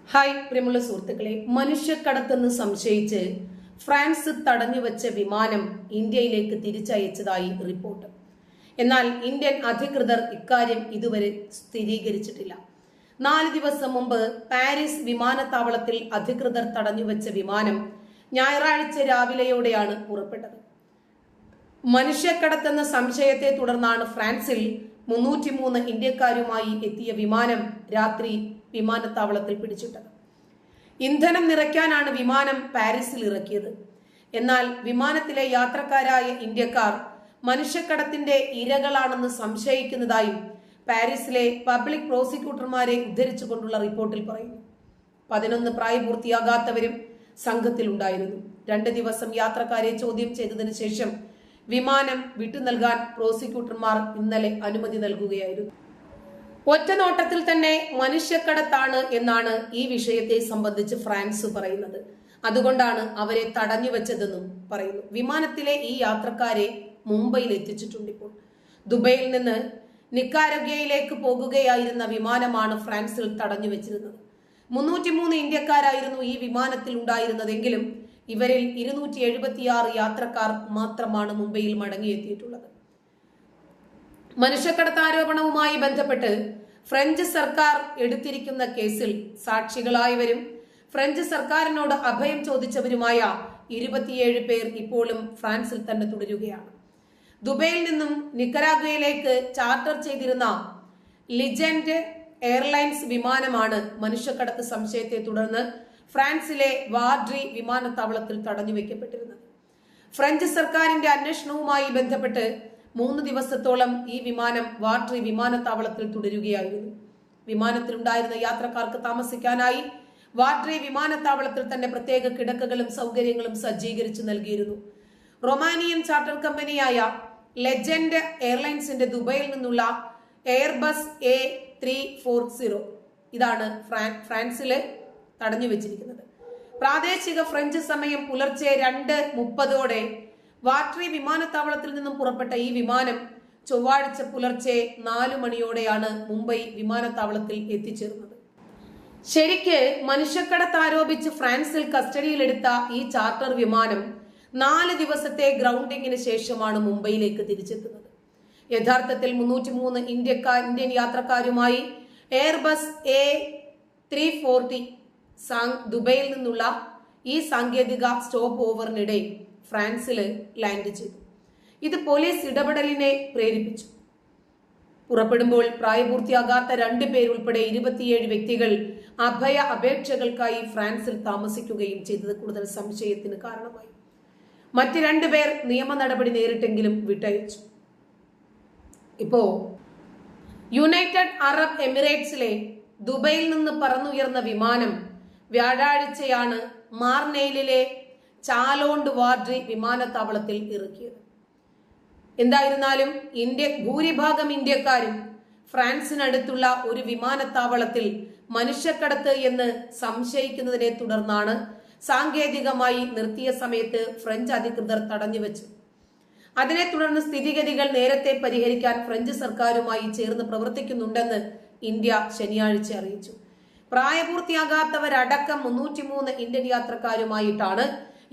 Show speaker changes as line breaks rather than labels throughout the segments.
Hi പ്രിയമുള്ള സുഹൃത്തുക്കളെ, മനുഷ്യക്കടത്തെന്ന് സംശയിച്ച് France തടഞ്ഞുവച്ച വിമാനം ഇന്ത്യയിലേക്ക് തിരിച്ചയച്ചതായി റിപ്പോർട്ട്. എന്നാൽ ഇന്ത്യൻ അധികൃതർ ഇക്കാര്യം ഇതുവരെ സ്ഥിരീകരിച്ചിട്ടില്ല. 4 ദിവസം മുമ്പ് പാരീസ് വിമാനത്താവളത്തിൽ അധികൃതർ തടഞ്ഞുവച്ച വിമാനം ഞായറാഴ്ച രാവിലെയോടെയാണ് പുറപ്പെട്ടത്. മനുഷ്യക്കടത്തെന്ന സംശയത്തെ തുടർന്നാണ് ഫ്രാൻസിൽ 303 ഇന്ത്യക്കാരുമായി എത്തിയ വിമാനം രാത്രി വിമാനത്താവളത്തിൽ പിടിച്ചിട്ടത്. ഇന്ധനം നിറയ്ക്കാനാണ് വിമാനം പാരീസിൽ ഇറക്കിയത്. എന്നാൽ വിമാനത്തിലെ യാത്രക്കാരായ ഇന്ത്യക്കാർ മനുഷ്യക്കടത്തിന്റെ ഇരകളാണെന്ന് സംശയിക്കുന്നതായും പാരീസിലെ പബ്ലിക് പ്രോസിക്യൂട്ടർമാരെ ഉദ്ധരിച്ചുകൊണ്ടുള്ള റിപ്പോർട്ടിൽ പറയുന്നു. 11 പ്രായപൂർത്തിയാകാത്തവരും സംഘത്തിലുണ്ടായിരുന്നു. 2 ദിവസം യാത്രക്കാരെ ചോദ്യം ചെയ്തതിനു ശേഷം വിമാനം വിട്ടു നൽകാൻ പ്രോസിക്യൂട്ടർമാർ ഇന്നലെ അനുമതി നൽകുകയായിരുന്നു. ഒറ്റ നോട്ടത്തിൽ തന്നെ മനുഷ്യക്കടത്താണ് എന്നാണ് ഈ വിഷയത്തെ സംബന്ധിച്ച് ഫ്രാൻസ് പറയുന്നത്. അതുകൊണ്ടാണ് അവരെ തടഞ്ഞു വെച്ചതെന്നും പറയുന്നു. വിമാനത്തിലെ ഈ യാത്രക്കാരെ മുംബൈയിൽ എത്തിച്ചിട്ടുണ്ട്. ഇപ്പോൾ ദുബൈയിൽ നിന്ന് നിക്കാരാഗ്വയിലേക്ക് പോകുകയായിരുന്ന വിമാനമാണ് ഫ്രാൻസിൽ തടഞ്ഞു വെച്ചിരുന്നത്. 303 ഇന്ത്യക്കാരായിരുന്നു ഈ വിമാനത്തിൽ ഉണ്ടായിരുന്നതെങ്കിലും ഇവരിൽ 276 യാത്രക്കാർ മാത്രമാണ് മുംബൈയിൽ മടങ്ങിയെത്തിയിട്ടുള്ളത്. മനുഷ്യക്കടത്ത് ആരോപണവുമായി ബന്ധപ്പെട്ട് ഫ്രഞ്ച് സർക്കാർ എടുത്തിരിക്കുന്ന കേസിൽ സാക്ഷികളായവരും ഫ്രഞ്ച് സർക്കാരിനോട് അഭയം ചോദിച്ചവരുമായ 27 പേർ ഇപ്പോഴും ഫ്രാൻസിൽ തന്നെ തുടരുകയാണ്. ദുബൈയിൽ നിന്നും നിക്കരാഗ്വയിലേക്ക് ചാർട്ടർ ചെയ്തിരുന്ന ലിജൻഡ് എയർലൈൻസ് വിമാനമാണ് മനുഷ്യക്കടത്ത് സംശയത്തെ തുടർന്ന് ഫ്രാൻസിലെ വാർഡ്രി വിമാനത്താവളത്തിൽ തടഞ്ഞു വെക്കപ്പെട്ടിരുന്നത്. ഫ്രഞ്ച് സർക്കാരിന്റെ അന്വേഷണവുമായി ബന്ധപ്പെട്ട് 3 ദിവസത്തോളം ഈ വിമാനം വാർഡ്രി വിമാനത്താവളത്തിൽ തുടരുകയായിരുന്നു. വിമാനത്തിലുണ്ടായിരുന്ന യാത്രക്കാർക്ക് താമസിക്കാനായി വാർഡ്രി വിമാനത്താവളത്തിൽ തന്നെ പ്രത്യേക കിടക്കകളും സൗകര്യങ്ങളും സജ്ജീകരിച്ചു നൽകിയിരുന്നു. റൊമാനിയൻ ചാർട്ടർ കമ്പനിയായ ലെജൻഡ് എയർലൈൻസിന്റെ ദുബൈയിൽ നിന്നുള്ള എയർബസ് A340 ഇതാണ് ഫ്രാൻസില് തടഞ്ഞു വെച്ചിരിക്കുന്നത്. പ്രാദേശിക ഫ്രഞ്ച് സമയം പുലർച്ചെ 2:30 വാർഡ്രി വിമാനത്താവളത്തിൽ നിന്നും പുറപ്പെട്ട ഈ വിമാനം ചൊവ്വാഴ്ച പുലർച്ചെ 4 മണിയോടെയാണ് മുംബൈ വിമാനത്താവളത്തിൽ എത്തിച്ചേർന്നത്. ശരിക്ക് മനുഷ്യക്കടത്ത് ആരോപിച്ച് ഫ്രാൻസിൽ കസ്റ്റഡിയിലെടുത്ത ഈ ചാർട്ടർ വിമാനം 4 ദിവസത്തെ ഗ്രൗണ്ടിങ്ങിന് ശേഷമാണ് മുംബൈയിലേക്ക് തിരിച്ചെത്തുന്നത്. യഥാർത്ഥത്തിൽ 303 ഇന്ത്യൻ യാത്രക്കാരുമായി എയർബസ് A340 ദുബൈയിൽ നിന്നുള്ള ഈ സാങ്കേതിക സ്റ്റോപ്പ് ഓവറിനിടെ ഫ്രാൻസിൽ ലാൻഡ് ചെയ്തു. ഇത് പോലീസ് ഇടപെടലിനെ പ്രേരിപ്പിച്ചു. പുറപ്പെടുമ്പോൾ പ്രായപൂർത്തിയാകാത്ത 2 പേരുൾപ്പെടെ 27 വ്യക്തികൾ അഭയ അപേക്ഷകൾക്കായി ഫ്രാൻസിൽ താമസിക്കുകയും ചെയ്തത് കൂടുതൽ സംശയത്തിന് കാരണമായി. മറ്റ് 2 പേർ നിയമ നടപടി നേരിട്ടെങ്കിലും വിട്ടയച്ചു. ഇപ്പോ യുണൈറ്റഡ് അറബ് എമിറേറ്റ്സിലെ ദുബൈയിൽ നിന്ന് പറന്നുയർന്ന വിമാനം വ്യാഴാഴ്ചയാണ് മാർനെയിലിലെ ചാലോണ്ട് വാർഡ്രി വിമാനത്താവളത്തിൽ ഇറക്കിയത്. എന്തായിരുന്നാലും ഭൂരിഭാഗം ഇന്ത്യക്കാരും ഫ്രാൻസിനടുത്തുള്ള ഒരു വിമാനത്താവളത്തിൽ മനുഷ്യക്കടത്ത് എന്ന് സംശയിക്കുന്നതിനെ തുടർന്നാണ് സാങ്കേതികമായി നിർത്തിയ സമയത്ത് ഫ്രഞ്ച് അധികൃതർ തടഞ്ഞുവെച്ചു. അതിനെ തുടർന്ന് സ്ഥിതിഗതികൾ നേരത്തെ പരിഹരിക്കാൻ ഫ്രഞ്ച് സർക്കാരുമായി ചേർന്ന് പ്രവർത്തിക്കുന്നുണ്ടെന്ന് ഇന്ത്യ ശനിയാഴ്ച അറിയിച്ചു. പ്രായപൂർത്തിയാകാത്തവരടക്കം 303 ഇന്ത്യൻ യാത്രക്കാരുമായിട്ടാണ്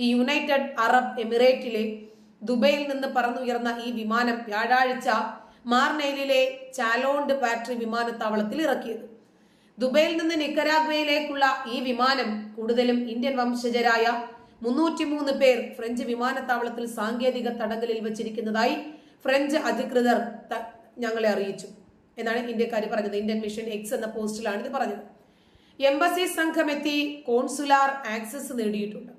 ഈ യുണൈറ്റഡ് അറബ് എമിറേറ്റിലെ ദുബൈയിൽ നിന്ന് പറന്നുയർന്ന ഈ വിമാനം വ്യാഴാഴ്ച മാർനെയിലിലെ ചാലോണ്ട് വാർഡ്രി വിമാനത്താവളത്തിൽ ഇറക്കിയത്. ദുബൈയിൽ നിന്ന് നിക്കരാഗ്വയിലേക്കുള്ള ഈ വിമാനം കൂടുതലും ഇന്ത്യൻ വംശജരായ 303 പേർ ഫ്രഞ്ച് വിമാനത്താവളത്തിൽ സാങ്കേതിക തടങ്കലിൽ വെച്ചിരിക്കുന്നതായി ഫ്രഞ്ച് അധികൃതർ ഞങ്ങളെ അറിയിച്ചു എന്നാണ് ഇന്ത്യക്കാർ പറഞ്ഞത്. ഇന്ത്യൻ മിഷൻ എക്സ് എന്ന പോസ്റ്റിലാണ് ഇത് പറഞ്ഞത്. എംബസി സംഘം എത്തി കോൺസുലാർ ആക്സസ് നേടിയിട്ടുണ്ട്.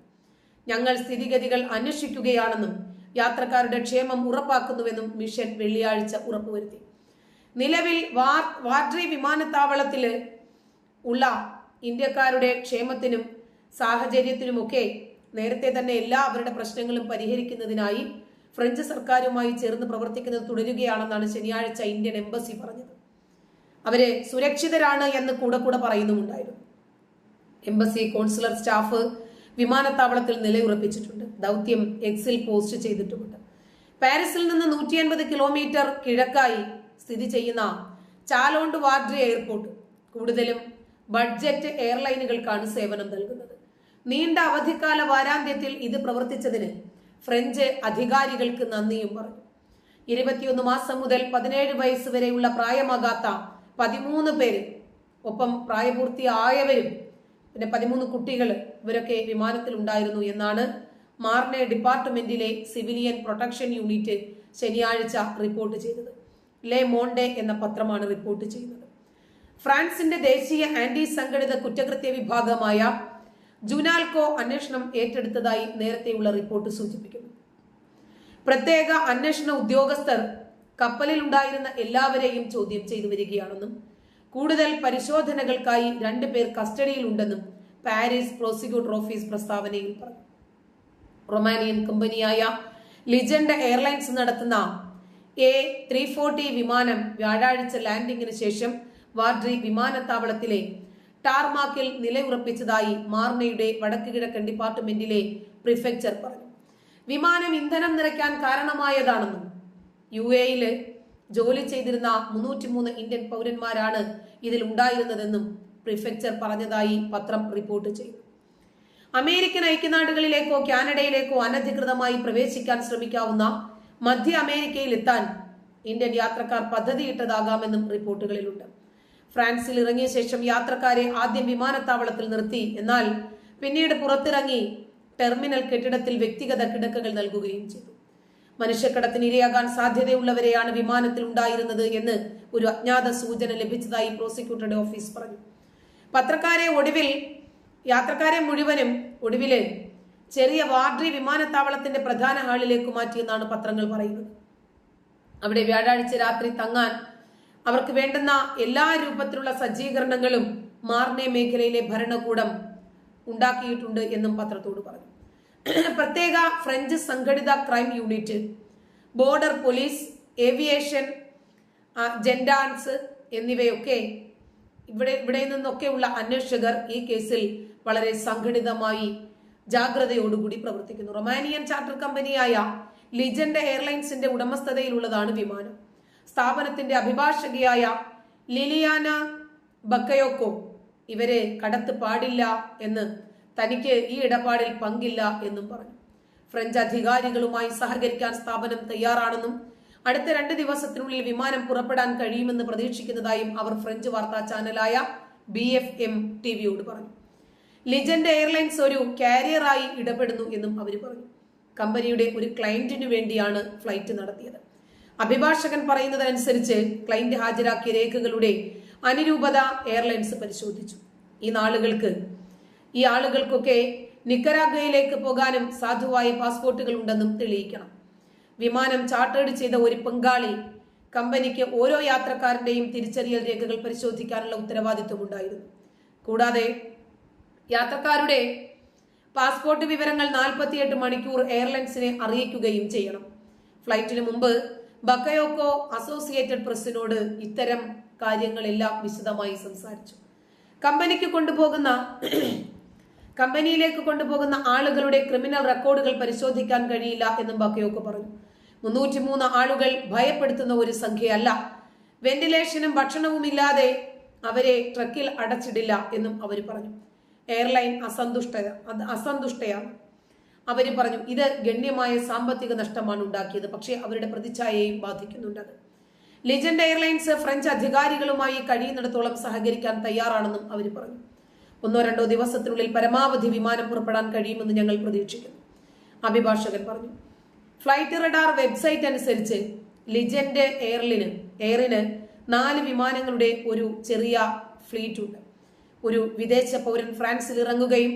ഞങ്ങൾ സ്ഥിതിഗതികൾ അന്വേഷിക്കുകയാണെന്നും യാത്രക്കാരുടെ ക്ഷേമം ഉറപ്പാക്കുന്നുവെന്നും മിഷൻ വെള്ളിയാഴ്ച ഉറപ്പുവരുത്തി. നിലവിൽ വാർഡ്രി വിമാനത്താവളത്തിൽ ഉള്ള ഇന്ത്യക്കാരുടെ ക്ഷേമത്തിനും സാഹചര്യത്തിനുമൊക്കെ നേരത്തെ തന്നെ അവരുടെ പ്രശ്നങ്ങളും പരിഹരിക്കുന്നതിനായി ഫ്രഞ്ച് സർക്കാരുമായി ചേർന്ന് പ്രവർത്തിക്കുന്നത് തുടരുകയാണെന്നാണ് ശനിയാഴ്ച ഇന്ത്യൻ എംബസി പറഞ്ഞത്. അവര് സുരക്ഷിതരാണ് എന്ന് കൂടെ പറയുന്നുമുണ്ടായിരുന്നു. എംബസി കോൺസുലർ സ്റ്റാഫ് വിമാനത്താവളത്തിൽ നിലയുറപ്പിച്ചിട്ടുണ്ട്. ദൗത്യം എക്സിൽ പോസ്റ്റ് ചെയ്തിട്ടുമുണ്ട്. പാരീസിൽ നിന്ന് 150 കിലോമീറ്റർ കിഴക്കായി സ്ഥിതി ചെയ്യുന്ന ചാലോണ്ട് വാർഡ്രി എയർപോർട്ട് കൂടുതലും ബഡ്ജറ്റ് എയർലൈനുകൾക്കാണ് സേവനം നൽകുന്നത്. നീണ്ട അവധിക്കാല വാരാന്ത്യത്തിൽ ഇത് പ്രവർത്തിച്ചതിന് ഫ്രഞ്ച് അധികാരികൾക്ക് നന്ദിയും പറഞ്ഞു. 21 മാസം മുതൽ 17 വയസ്സ് വരെയുള്ള പ്രായമാകാത്ത 13 പേര്, ഒപ്പം പ്രായപൂർത്തിയായവരും, പിന്നെ 13 കുട്ടികൾ, ഇവരൊക്കെ വിമാനത്തിൽ ഉണ്ടായിരുന്നു എന്നാണ് മാർനെ ഡിപ്പാർട്ട്മെന്റിലെ സിവിലിയൻ പ്രൊട്ടക്ഷൻ യൂണിറ്റ് ശനിയാഴ്ച റിപ്പോർട്ട് ചെയ്തത്. ലെ മോണ്ടെ എന്ന പത്രമാണ് റിപ്പോർട്ട് ചെയ്യുന്നത്. ഫ്രാൻസിന്റെ ദേശീയ ആന്റി സംഘടിത കുറ്റകൃത്യ വിഭാഗമായ ജുനാൽകോ അന്വേഷണം ഏറ്റെടുത്തതായി നേരത്തെയുള്ള റിപ്പോർട്ട് സൂചിപ്പിക്കുന്നു. പ്രത്യേക അന്വേഷണ ഉദ്യോഗസ്ഥർ കപ്പലിൽ ഉണ്ടായിരുന്ന എല്ലാവരെയും ചോദ്യം ചെയ്തു വരികയാണെന്നും കൂടുതൽ പരിശോധനകൾക്കായി 2 പേർ കസ്റ്റഡിയിലുണ്ടെന്നും പാരീസ് പ്രോസിക്യൂട്ടർ ഓഫീസ് പ്രസ്താവനയിൽ പറഞ്ഞു. റൊമാനിയൻ കമ്പനിയായ ലിജൻഡ് എയർലൈൻസ് നടത്തുന്ന A340 വിമാനം വ്യാഴാഴ്ച ലാൻഡിംഗിന് ശേഷം വാഡ്രി വിമാനത്താവളത്തിലെ ടാർമാക്കിൽ നിലയുറപ്പിച്ചതായി മാർനെയുടെ വടക്ക് കിഴക്കൻ ഡിപ്പാർട്ട്മെന്റിലെ പ്രിഫെക്ചർ പറഞ്ഞു. വിമാനം ഇന്ധനം നിറയ്ക്കാൻ കാരണമായതാണെന്നും UAE-യിൽ ജോലി ചെയ്തിരുന്ന 303 ഇന്ത്യൻ പൗരന്മാരാണ് ഇതിൽ ഉണ്ടായിരുന്നതെന്നും പ്രിഫെക്ചർ പറഞ്ഞതായി പത്രം റിപ്പോർട്ട് ചെയ്തു. അമേരിക്കൻ ഐക്യനാടുകളിലേക്കോ കാനഡയിലേക്കോ അനധികൃതമായി പ്രവേശിക്കാൻ ശ്രമിക്കാവുന്ന മധ്യ അമേരിക്കയിൽ എത്താൻ ഇന്ത്യൻ യാത്രക്കാർ പദ്ധതിയിട്ടതാകാമെന്നും റിപ്പോർട്ടുകളിലുണ്ട്. ഫ്രാൻസിൽ ഇറങ്ങിയ ശേഷം യാത്രക്കാരെ ആദ്യം വിമാനത്താവളത്തിൽ നിർത്തി, എന്നാൽ പിന്നീട് പുറത്തിറങ്ങി ടെർമിനൽ കെട്ടിടത്തിൽ വ്യക്തിഗത കിടക്കകൾ നൽകുകയും ചെയ്തു. മനുഷ്യക്കടത്തിന് ഇരയാകാൻ സാധ്യതയുള്ളവരെയാണ് വിമാനത്തിൽ ഉണ്ടായിരുന്നത് എന്ന് ഒരു അജ്ഞാത സൂചന ലഭിച്ചതായി പ്രോസിക്യൂട്ടറുടെ ഓഫീസ് പറഞ്ഞു. യാത്രക്കാരെ മുഴുവനും ഒടുവില് ചെറിയ വാഡ്രി വിമാനത്താവളത്തിന്റെ പ്രധാന ഹാളിലേക്ക് മാറ്റിയെന്നാണ് പത്രങ്ങൾ പറയുന്നത്. അവിടെ വ്യാഴാഴ്ച രാത്രി തങ്ങാൻ അവർക്ക് വേണ്ടുന്ന എല്ലാ രൂപത്തിലുള്ള സജ്ജീകരണങ്ങളും മാർനെ മേഖലയിലെ ഭരണകൂടം ഉണ്ടാക്കിയിട്ടുണ്ട് എന്നും പത്രത്തോട് പറഞ്ഞു. പ്രത്യേക ഫ്രഞ്ച് സംഘടിത crime unit, border police, aviation, gendarmes എന്നിവയൊക്കെ ഇവിടെ നിന്നൊക്കെയുള്ള അന്വേഷകർ ഈ കേസിൽ വളരെ സംഘടിതമായി ജാഗ്രതയോടുകൂടി പ്രവർത്തിക്കുന്നു. റൊമാനിയൻ ചാർട്ടർ കമ്പനിയായ ലിജൻഡ് എയർലൈൻസിന്റെ ഉടമസ്ഥതയിലുള്ളതാണ് വിമാനം. സ്ഥാപനത്തിന്റെ അഭിഭാഷകയായ ലിലിയാന ബക്കയോക്കോ ഇവരെ കടത്ത് പാടില്ല എന്ന്, തനിക്ക് ഈ ഇടപാടിൽ പങ്കില്ല എന്നും പറഞ്ഞു. ഫ്രഞ്ച് അധികാരികളുമായി സഹകരിക്കാൻ സ്ഥാപനം തയ്യാറാണെന്നും അടുത്ത 2 ദിവസത്തിനുള്ളിൽ വിമാനം പുറപ്പെടാൻ കഴിയുമെന്ന് പ്രതീക്ഷിക്കുന്നതായും അവർ ഫ്രഞ്ച് വാർത്താ ചാനലായ BFM ടിവിയോട് പറഞ്ഞു. ലിജൻഡ് എയർലൈൻസ് ഒരു കാരിയറായി ഇടപെടുന്നു എന്നും അവർ പറഞ്ഞു. കമ്പനിയുടെ ഒരു ക്ലയന്റിനു വേണ്ടിയാണ് ഫ്ലൈറ്റ് നടത്തിയത്. അഭിഭാഷകൻ പറയുന്നതനുസരിച്ച് ക്ലയന്റ് ഹാജരാക്കിയ രേഖകളുടെ അനുരൂപത എയർലൈൻസ് പരിശോധിച്ചു. ഈ ആളുകൾക്കൊക്കെ നിക്കരാഗ്വയിലേക്ക് പോകാനും സാധുവായ പാസ്പോർട്ടുകൾ ഉണ്ടെന്നും തെളിയിക്കണം. വിമാനം ചാർട്ടേഡ് ചെയ്ത ഒരു പങ്കാളി കമ്പനിക്ക് ഓരോ യാത്രക്കാരന്റെയും തിരിച്ചറിയൽ രേഖകൾ പരിശോധിക്കാനുള്ള ഉത്തരവാദിത്വം ഉണ്ടായിരുന്നു. കൂടാതെ യാത്രക്കാരുടെ പാസ്പോർട്ട് വിവരങ്ങൾ 48 മണിക്കൂർ എയർലൈൻസിനെ അറിയിക്കുകയും ചെയ്യണം. ഫ്ലൈറ്റിന് മുമ്പ് ബക്കയോക്കോ അസോസിയേറ്റഡ് പ്രസിനോട് ഇത്തരം കാര്യങ്ങളെല്ലാം വിശദമായി സംസാരിച്ചു. കമ്പനിയിലേക്ക് കൊണ്ടുപോകുന്ന ആളുകളുടെ ക്രിമിനൽ റെക്കോർഡുകൾ പരിശോധിക്കാൻ കഴിയില്ല എന്നും ബക്കയോക്കോ പറഞ്ഞു. 303 ആളുകൾ ഭയപ്പെടുത്തുന്ന ഒരു സംഖ്യയല്ല. വെന്റിലേഷനും ഭക്ഷണവും ഇല്ലാതെ അവരെ ട്രക്കിൽ അടച്ചിടില്ല എന്നും അവർ പറഞ്ഞു. എയർലൈൻ അസന്തുഷ്ടയാണ്. അവർ പറഞ്ഞു, ഇത് ഗണ്യമായ സാമ്പത്തിക നഷ്ടമാണ് ഉണ്ടാക്കിയത്, പക്ഷേ അവരുടെ പ്രതിച്ഛായയെയും ബാധിക്കുന്നുണ്ട്. ലിജൻഡ് എയർലൈൻസ് ഫ്രഞ്ച് അധികാരികളുമായി കഴിയുന്നിടത്തോളം സഹകരിക്കാൻ തയ്യാറാണെന്നും അവർ പറഞ്ഞു. 1-2 ദിവസത്തിനുള്ളിൽ പരമാവധി വിമാനം പുറപ്പെടാൻ കഴിയുമെന്ന് ഞങ്ങൾ പ്രതീക്ഷിക്കുന്നു, അഭിഭാഷകൻ പറഞ്ഞു. ഫ്ലൈറ്റ് റഡാർ വെബ്സൈറ്റ് അനുസരിച്ച് ലിജൻഡ് എയറിന് 4 വിമാനങ്ങളുടെ ഒരു ചെറിയ ഫ്ലീറ്റ് ഉണ്ട്. ഒരു വിദേശ പൗരൻ ഫ്രാൻസിൽ ഇറങ്ങുകയും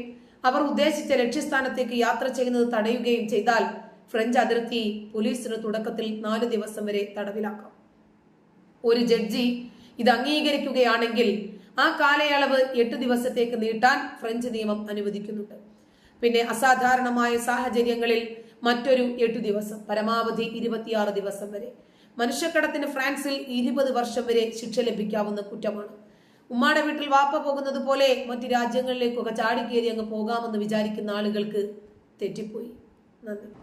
അവർ ഉദ്ദേശിച്ച ലക്ഷ്യസ്ഥാനത്തേക്ക് യാത്ര ചെയ്യുന്നത് തടയുകയും ചെയ്താൽ ഫ്രഞ്ച് അതിർത്തി പോലീസിന് തുടക്കത്തിൽ 4 ദിവസം വരെ തടവിലാക്കാം. ഒരു ജഡ്ജി ഇത് അംഗീകരിക്കുകയാണെങ്കിൽ ആ കാലയളവ് 8 ദിവസത്തേക്ക് നീട്ടാൻ ഫ്രഞ്ച് നിയമം അനുവദിക്കുന്നുണ്ട്. പിന്നെ അസാധാരണമായ സാഹചര്യങ്ങളിൽ മറ്റൊരു 8 ദിവസം, പരമാവധി 26 ദിവസം വരെ. മനുഷ്യക്കടത്തിന് ഫ്രാൻസിൽ 20 വർഷം വരെ ശിക്ഷ ലഭിക്കാവുന്ന കുറ്റമാണ്. ഉമ്മാടെ വീട്ടിൽ വാപ്പ പോകുന്നത് പോലെ മറ്റു രാജ്യങ്ങളിലേക്കൊക്കെ ചാടിക്കേറി അങ്ങ് പോകാമെന്ന് വിചാരിക്കുന്ന ആളുകൾക്ക് തെറ്റിപ്പോയി. നന്ദി.